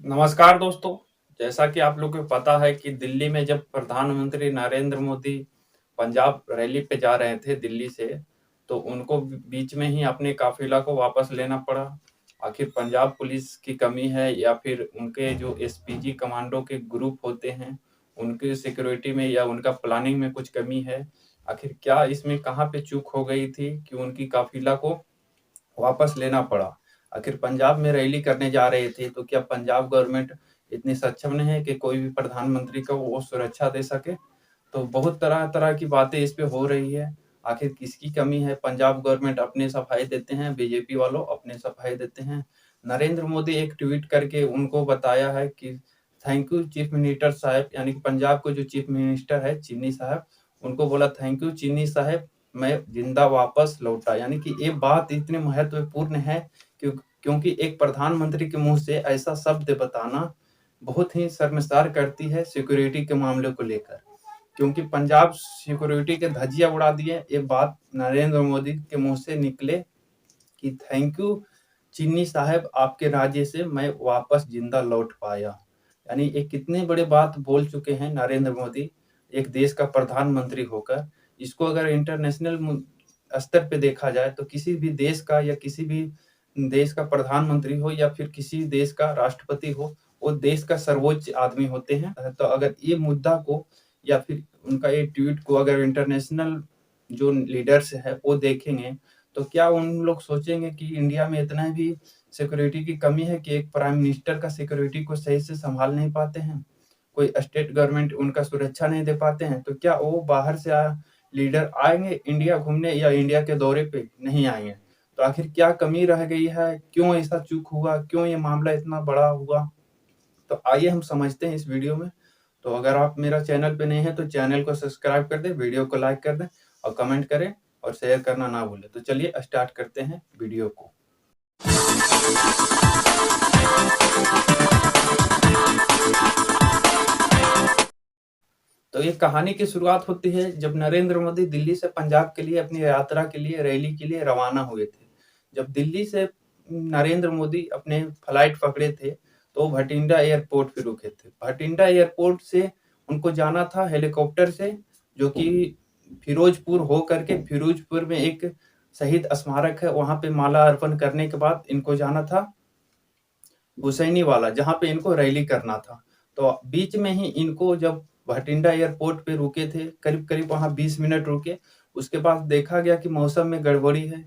नमस्कार दोस्तों। जैसा कि आप लोगों को पता है कि दिल्ली में जब प्रधानमंत्री नरेंद्र मोदी पंजाब रैली पे जा रहे थे दिल्ली से, तो उनको बीच में ही अपने काफिला को वापस लेना पड़ा। आखिर पंजाब पुलिस की कमी है या फिर उनके जो एसपीजी कमांडो के ग्रुप होते हैं, उनकी सिक्योरिटी में या उनका प्लानिंग में कुछ कमी है? आखिर क्या इसमें कहाँ पे चूक हो गई थी कि उनकी काफिला को वापस लेना पड़ा? आखिर पंजाब में रैली करने जा रहे थे, तो क्या पंजाब गवर्नमेंट इतनी सक्षम नहीं है कि कोई भी प्रधानमंत्री को वो सुरक्षा दे सके? तो बहुत तरह-तरह की बातें इस पे हो रही है। आखिर किसकी कमी है? पंजाब गवर्नमेंट अपने सफाई देते हैं, बीजेपी वालों अपने सफाई देते हैं। नरेंद्र मोदी एक ट्वीट करके उनको बताया है कि थैंक यू चीफ मिनिस्टर साहब, यानी कि पंजाब के जो चीफ मिनिस्टर है चन्नी साहब, उनको बोला थैंक यू चन्नी साहब, मैं जिंदा वापस लौटा। यानी कि ये बात इतनी महत्वपूर्ण है क्योंकि एक प्रधानमंत्री के मुंह से ऐसा शब्द बताना बहुत ही शर्मसार करती है सिक्योरिटी के मामले को लेकर। क्योंकि पंजाब सिक्योरिटी के धज्जियां उड़ा दिए, ये बात नरेंद्र मोदी के मुंह से निकले कि थैंक यू चन्नी साहब, आपके राज्य से मैं वापस जिंदा लौट पाया। यानी ये कितने बड़े बात बोल चुके हैं नरेंद्र मोदी, एक देश का प्रधानमंत्री होकर। इसको अगर इंटरनेशनल स्तर पे देखा जाए तो किसी भी देश का या किसी भी देश का प्रधानमंत्री हो या फिर किसी देश का राष्ट्रपति हो, वो देश का सर्वोच्च आदमी होते हैं। तो अगर ये मुद्दा को या फिर उनका ये ट्वीट को अगर इंटरनेशनल जो लीडर्स है वो देखेंगे, तो क्या उन लोग सोचेंगे कि इंडिया में इतना भी सिक्योरिटी की कमी है कि एक प्राइम मिनिस्टर का सिक्योरिटी को सही से संभाल नहीं पाते हैं, कोई स्टेट गवर्नमेंट उनका सुरक्षा नहीं दे पाते हैं? तो क्या वो बाहर से लीडर आएंगे इंडिया घूमने या इंडिया के दौरे पे? नहीं आएंगे। तो आखिर क्या कमी रह गई है? क्यों ऐसा चूक हुआ? क्यों ये मामला इतना बड़ा हुआ? तो आइए हम समझते हैं इस वीडियो में। तो अगर आप मेरा चैनल पे नए हैं तो चैनल को सब्सक्राइब कर दें, वीडियो को लाइक कर दें और कमेंट करें और शेयर करना ना भूलें। तो चलिए स्टार्ट करते हैं वीडियो को। तो ये कहानी की शुरुआत होती है जब नरेंद्र मोदी दिल्ली से पंजाब के लिए अपनी यात्रा के लिए रैली के लिए रवाना हुए थे। जब दिल्ली से नरेंद्र मोदी अपने फ्लाइट पकड़े थे तो भटिंडा एयरपोर्ट पे रुके थे। भटिंडा एयरपोर्ट से उनको जाना था हेलीकॉप्टर से, जो कि फिरोजपुर हो करके फिरोजपुर में एक शहीद स्मारक है, वहां पे माला अर्पण करने के बाद इनको जाना था हुसैनी वाला, जहाँ पे इनको रैली करना था। तो बीच में ही इनको जब भटिंडा एयरपोर्ट पे रुके थे, करीब-करीब वहाँ 20 मिनट रुके। उसके बाद देखा गया कि मौसम में गड़बड़ी है,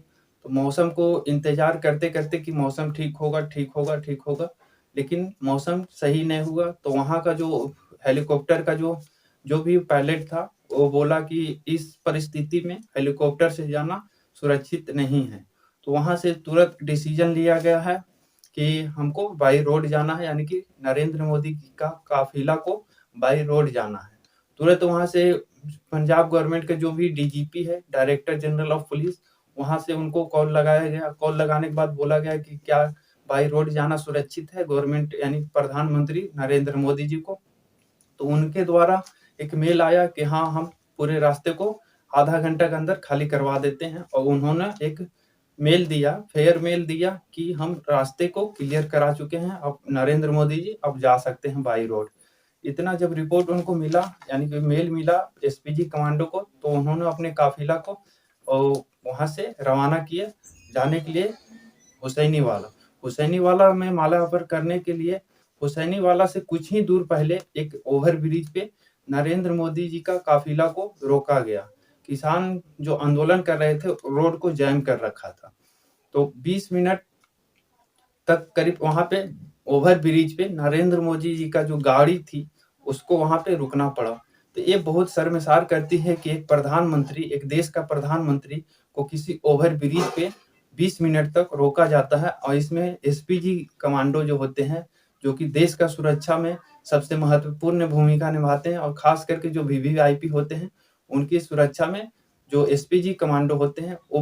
तो मौसम को इंतज़ार करते-करते कि मौसम ठीक होगा, ठीक होगा, ठीक होगा, लेकिन मौसम सही नहीं हुआ। तो वहाँ का जो हेलीकॉप्टर का जो भी पायलट था, वो बोला कि इस परिस्थिति में हेलीकॉप्टर से जाना सुरक्षित नहीं है। तो वहाँ से तुरंत डिसीजन लिया गया है कि हमको बाई रोड जाना है, यानी कि नरेंद्र मोदी का काफिला को बाई रोड जाना है। तुरंत वहाँ से पंजाब गवर्नमेंट के जो भी डीजीपी है, डायरेक्टर जनरल ऑफ पुलिस, वहाँ से उनको कॉल लगाया गया। कॉल लगाने के बाद बोला गया कि क्या बाई रोड जाना सुरक्षित है गवर्नमेंट यानी प्रधानमंत्री नरेंद्र मोदी जी को? तो उनके द्वारा एक मेल आया कि हाँ, हम पूरे रास्ते को आधा घंटा के अंदर खाली करवा देते हैं, और उन्होंने एक मेल दिया, फेयर मेल दिया कि हम रास्ते को क्लियर करा चुके हैं, अब नरेंद्र मोदी जी अब जा सकते हैं बाई रोड। इतना जब रिपोर्ट उनको मिला, यानी कि मेल मिला एसपीजी कमांडो को, तो उन्होंने अपने काफिला को वहां से रवाना किए जाने के लिए हुसैनी वाला। हुसैनी वाला में माला अर्पण करने के लिए हुसैनी वाला से कुछ ही दूर पहले एक ओवर ब्रिज पे नरेंद्र मोदी जी का काफिला को रोका गया। किसान जो आंदोलन कर रहे थे रोड को जैम कर रखा था। तो 20 मिनट तक करीब वहां पे ओवर ब्रिज पे नरेंद्र मोदी जी का जो गाड़ी थी उसको वहां पे रुकना पड़ा। तो ये बहुत शर्मसार करती है कि एक प्रधानमंत्री, एक देश का प्रधानमंत्री को किसी ओवर ब्रिज पे 20 मिनट तक रोका जाता है, और इसमें एसपीजी कमांडो जो होते हैं, जो कि देश का सुरक्षा में सबसे महत्वपूर्ण भूमिका निभाते हैं, और खास करके जो वीवीआईपी होते हैं उनकी सुरक्षा में जो एसपीजी कमांडो होते हैं वो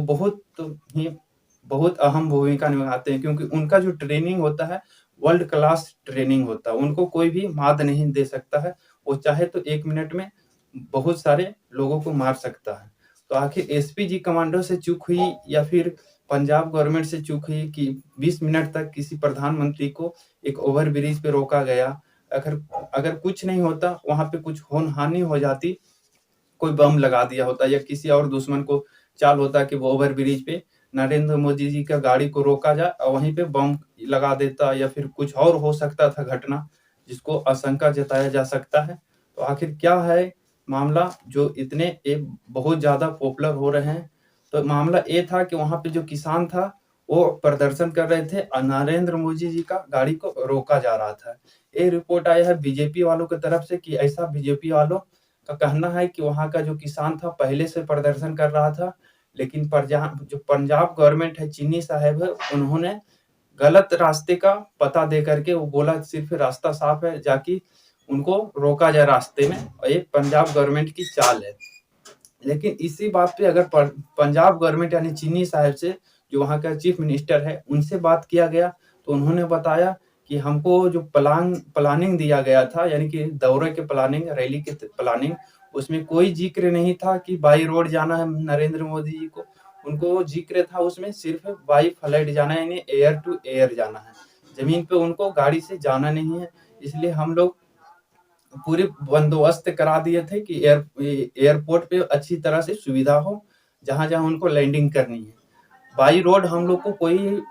बहुत अहम भूमिका निभाते हैं, क्योंकि उनका जो ट्रेनिंग होता है वर्ल्ड क्लास ट्रेनिंग होता है। उनको कोई भी मात नहीं दे सकता है, वो चाहे तो 1 मिनट में बहुत सारे लोगों को मार सकता है। तो आखिर एसपीजी कमांडो से चूक हुई या फिर पंजाब गवर्नमेंट से चूक हुई कि 20 मिनट तक किसी प्रधानमंत्री को एक ओवर ब्रिज पे रोका गया। अगर अगर कुछ नहीं होता, वहाँ पे कुछ हानि हो जाती, कोई बम लगा दिया होता या किसी और दुश्मन को चाल होता कि वो ओवर ब्रिज पे नरेंद्र मोदी जी का गाड़ी को रोका जाए और वहीं पे बम लगा देता या फिर कुछ और हो सकता था घटना, जिसको आशंका जताया जा सकता है। तो आखिर क्या है मामला जो इतने बहुत ज्यादा पॉपुलर हो रहे हैं? तो मामला ये था कि वहां पे जो किसान था वो प्रदर्शन कर रहे थे और नरेंद्र मोदी जी का गाड़ी को रोका जा रहा था। ये रिपोर्ट आया है बीजेपी वालों की तरफ से कि ऐसा बीजेपी वालों का कहना है कि वहाँ का जो किसान था पहले से प्रदर्शन कर रहा था, लेकिन जो पंजाब गवर्नमेंट है, चन्नी साहब है, उन्होंने गलत रास्ते का पता दे करके वो बोला सिर्फ रास्ता साफ है, जाके उनको रोका जाए रास्ते में, और ये पंजाब गवर्नमेंट की चाल है। लेकिन इसी बात पे अगर पंजाब गवर्नमेंट यानी चन्नी साहब से, जो वहाँ का चीफ मिनिस्टर है, उनसे बात किया गया तो उन्होंने बताया कि हमको जो प्लानिंग दिया गया था, यानी कि दौरे के प्लानिंग, रैली के प्लानिंग, उसमें कोई जिक्र नहीं था कि बाई रोड जाना है नरेंद्र मोदी जी को। उनको जिक्र था उसमें सिर्फ बाई फ्लाइट जाना है, यानी एयर टू एयर जाना है, जमीन पे उनको गाड़ी से जाना नहीं है। इसलिए हम लोग पूरे बंदोबस्त करा दिए थे कि एयरपोर्ट पे अच्छी तरह से सुविधा हो, जहां जहां उनको लैंडिंग करनी है। बाई रोड हम लोग को कोई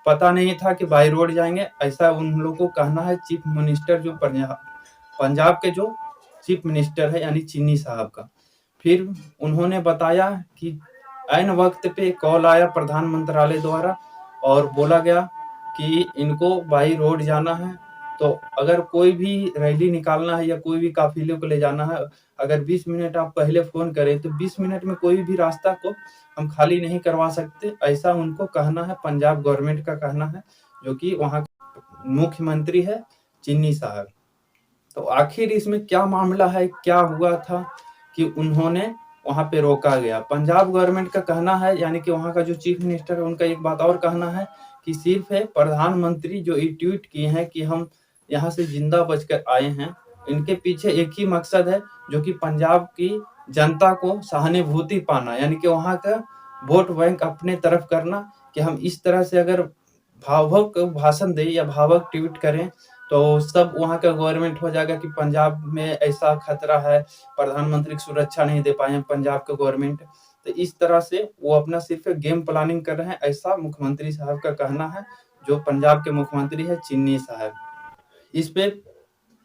पता नहीं था कि बाई रोड जाएंगे, ऐसा उन लोग को कहना है चीफ मिनिस्टर, जो पंजाब के जो चीफ मिनिस्टर है यानी चन्नी साहब का। फिर उन्होंने बताया कि ऐन वक्त पे कॉल आया प्रधान मंत्रालय द्वारा और बोला गया कि इनको बाई रोड जाना है, तो अगर कोई भी रैली निकालना है या कोई भी काफिले को ले जाना है, अगर 20 मिनट आप पहले फोन करें तो 20 मिनट में कोई भी रास्ता को हम खाली नहीं करवा सकते, ऐसा उनको कहना है, पंजाब गवर्नमेंट का कहना है, जो कि वहाँ मुख्यमंत्री है चन्नी साहब। तो आखिर इसमें क्या मामला है, क्या हुआ था कि उन्होंने वहां पे रोका गया? पंजाब गवर्नमेंट का कहना है, यानी कि वहां का जो चीफ मिनिस्टर है, उनका एक बात और कहना है कि सिर्फ है प्रधानमंत्री जो ये ट्वीट किए हैं कि हम यहाँ से जिंदा बचकर आए हैं, इनके पीछे एक ही मकसद है, जो कि पंजाब की जनता को सहानुभूति पाना, यानी कि वहां का वोट बैंक अपने तरफ करना, कि हम इस तरह से अगर भावुक भाषण दें या भावुक ट्वीट करें तो सब वहाँ का गवर्नमेंट हो जाएगा कि पंजाब में ऐसा खतरा है, प्रधानमंत्री की सुरक्षा नहीं दे पाए हैं पंजाब का गवर्नमेंट। तो इस तरह से वो अपना सिर्फ गेम प्लानिंग कर रहे हैं, ऐसा मुख्यमंत्री साहब का कहना है, जो पंजाब के मुख्यमंत्री है चन्नी साहब। इस पे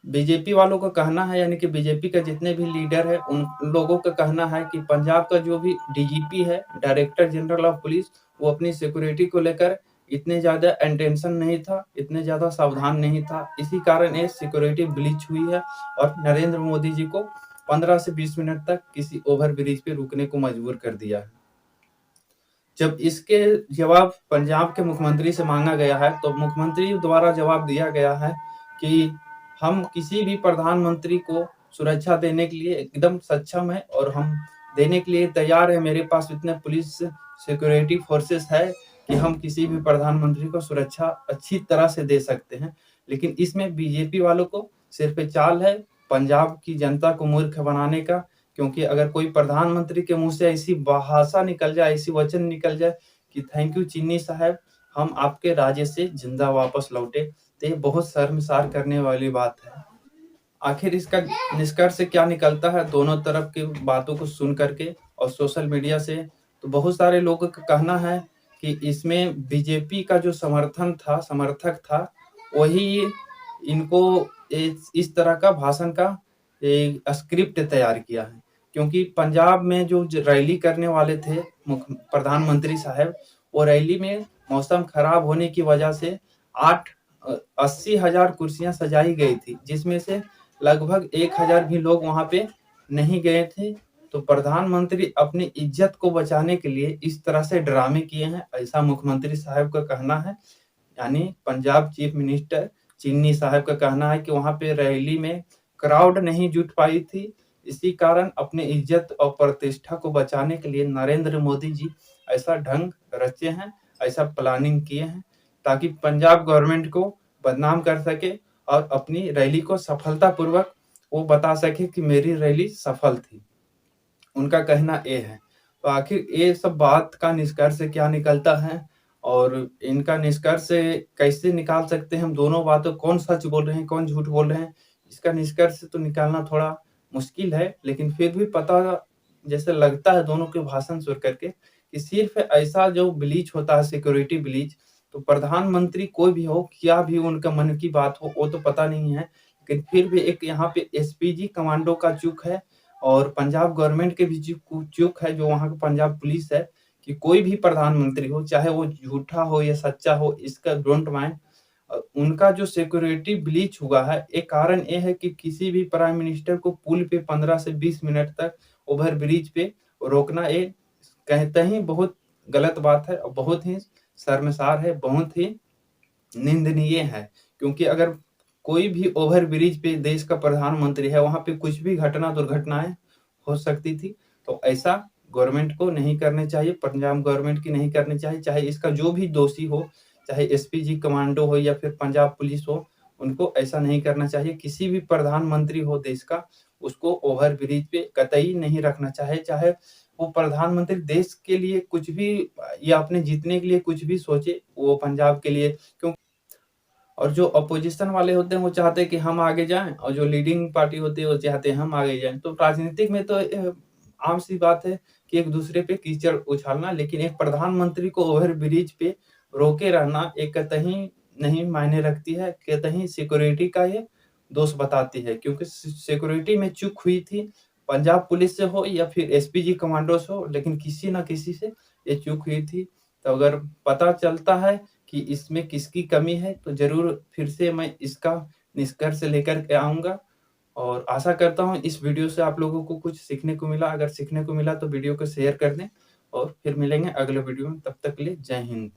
बीजेपी वालों का कहना है, यानी कि बीजेपी का जितने भी लीडर है उन लोगों का कहना है कि पंजाब का जो भी डीजीपी है, डायरेक्टर जनरल ऑफ पुलिस, वो अपनी सिक्योरिटी को लेकर इतने ज्यादा अटेंशन नहीं था, इतने ज्यादा सावधान नहीं था, इसी कारण ये सिक्योरिटी ब्लीच हुई है और नरेंद्र मोदी जी को 15 से 20 मिनट तक किसी ओवर ब्रिज पे रुकने को मजबूर कर दिया है। जब इसके जवाब पंजाब के मुख्यमंत्री से मांगा गया है, तो मुख्यमंत्री द्वारा जवाब दिया गया है कि हम किसी भी प्रधानमंत्री को सुरक्षा देने के लिए एकदम सक्षम है और हम देने के लिए तैयार है, मेरे पास इतने पुलिस सिक्योरिटी फोर्सेस है कि हम किसी भी प्रधानमंत्री को सुरक्षा अच्छी तरह से दे सकते हैं। लेकिन इसमें बीजेपी वालों को सिर्फ चाल है पंजाब की जनता को मूर्ख बनाने का, क्योंकि अगर कोई प्रधानमंत्री के मुंह से ऐसी भाषा निकल जाए, ऐसी वचन निकल जाए कि थैंक यू चन्नी साहब, हम आपके राज्य से जिंदा वापस लौटे, तो ये बहुत शर्मसार करने वाली बात है। आखिर इसका निष्कर्ष क्या निकलता है दोनों तरफ की बातों को सुन करके और सोशल मीडिया से? तो बहुत सारे लोगों का कहना है कि इसमें बीजेपी का जो समर्थक था, वही इनको इस तरह का भाषण का एक स्क्रिप्ट तैयार किया है, क्योंकि पंजाब में जो रैली करने वाले थे प्रधानमंत्री साहब, वो रैली में मौसम खराब होने की वजह से 80,000 कुर्सियां सजाई गई थी, जिसमें से लगभग 1,000 भी लोग वहां पे नहीं गए थे। तो प्रधानमंत्री अपनी इज्जत को बचाने के लिए इस तरह से ड्रामे किए हैं, ऐसा मुख्यमंत्री साहब का कहना है। यानी पंजाब चीफ मिनिस्टर चन्नी साहब का कहना है कि वहां पे रैली में क्राउड नहीं जुट पाई थी, इसी कारण अपने इज्जत और प्रतिष्ठा को बचाने के लिए नरेंद्र मोदी जी ऐसा ढंग रचे हैं, ऐसा प्लानिंग किए हैं, ताकि पंजाब गवर्नमेंट को बदनाम कर सके और अपनी रैली को सफलतापूर्वक वो बता सके कि मेरी रैली सफल थी। उनका कहना ये है। तो आखिर ये सब बात का निष्कर्ष क्या निकलता है और इनका निष्कर्ष कैसे निकाल सकते हैं हम दोनों बातों कौन सच बोल रहे हैं, कौन झूठ बोल रहे हैं, इसका निष्कर्ष तो निकालना थोड़ा मुश्किल है। लेकिन फिर भी पता जैसे लगता है दोनों के भाषण सुन करके कि सिर्फ़ ऐसा जो ब्लीच होता है सिक्योरिटी ब्लीच, तो प्रधानमंत्री कोई भी हो, क्या भी उनका मन की बात हो, वो तो पता नहीं है। लेकिन फिर भी एक यहाँ पे एसपीजी कमांडो का चूक है और पंजाब गवर्नमेंट के भी चूक है, जो वहाँ का पंजाब पुलिस है कि कोई भी प्रधानमंत्री हो, चाहे वो झूठा हो या सच्चा हो, इसका डोंट माइंड। उनका जो सिक्योरिटी ब्लीच हुआ है, एक कारण ये है कि किसी भी प्राइम मिनिस्टर को पुल पे 15 से 20 मिनट तक ओवर ब्रिज पे रोकना, ये कहते ही बहुत गलत बात है और बहुत ही शर्मसार है, बहुत ही निंदनीय है। क्योंकि अगर कोई भी ओवर ब्रिज पे देश का प्रधानमंत्री है, वहाँ पे कुछ भी दुर्घटनाएँ हो सकती थी। तो ऐसा गवर्नमेंट को नहीं करनी चाहिए, पंजाब गवर्नमेंट की नहीं करनी चाहिए, चाहे इसका जो भी दोषी हो, चाहे एसपीजी कमांडो हो या फिर पंजाब पुलिस हो, उनको ऐसा नहीं करना चाहिए। किसी भी प्रधानमंत्री हो देश का, उसको ओवर ब्रिज पे कतई नहीं रखना चाहिए, चाहे वो प्रधानमंत्री देश के लिए कुछ भी या अपने जीतने के लिए कुछ भी सोचे, वो पंजाब के लिए क्यों और जो अपोजिशन वाले होते हैं वो चाहते हैं कि हम आगे जाएँ और जो लीडिंग पार्टी होती है वो चाहते हैं हम आगे जाएँ। तो राजनीतिक में तो आम सी बात है कि एक-दूसरे पे कीचड़ उछालना, लेकिन एक प्रधानमंत्री को ओवर ब्रिज पे रोके रहना एक कतई नहीं मायने रखती है, कतई सिक्योरिटी का ये दोष बताती है क्योंकि सिक्योरिटी में चूक हुई थी, पंजाब पुलिस से हो या फिर एसपीजी कमांडो से हो, लेकिन किसी न किसी से ये चूक हुई थी। तो अगर पता चलता है कि इसमें किसकी कमी है, तो ज़रूर फिर से मैं इसका निष्कर्ष लेकर के आऊँगा और आशा करता हूँ इस वीडियो से आप लोगों को कुछ सीखने को मिला। अगर सीखने को मिला तो वीडियो को शेयर कर दें और फिर मिलेंगे अगले वीडियो में। तब तक के लिए जय हिंद।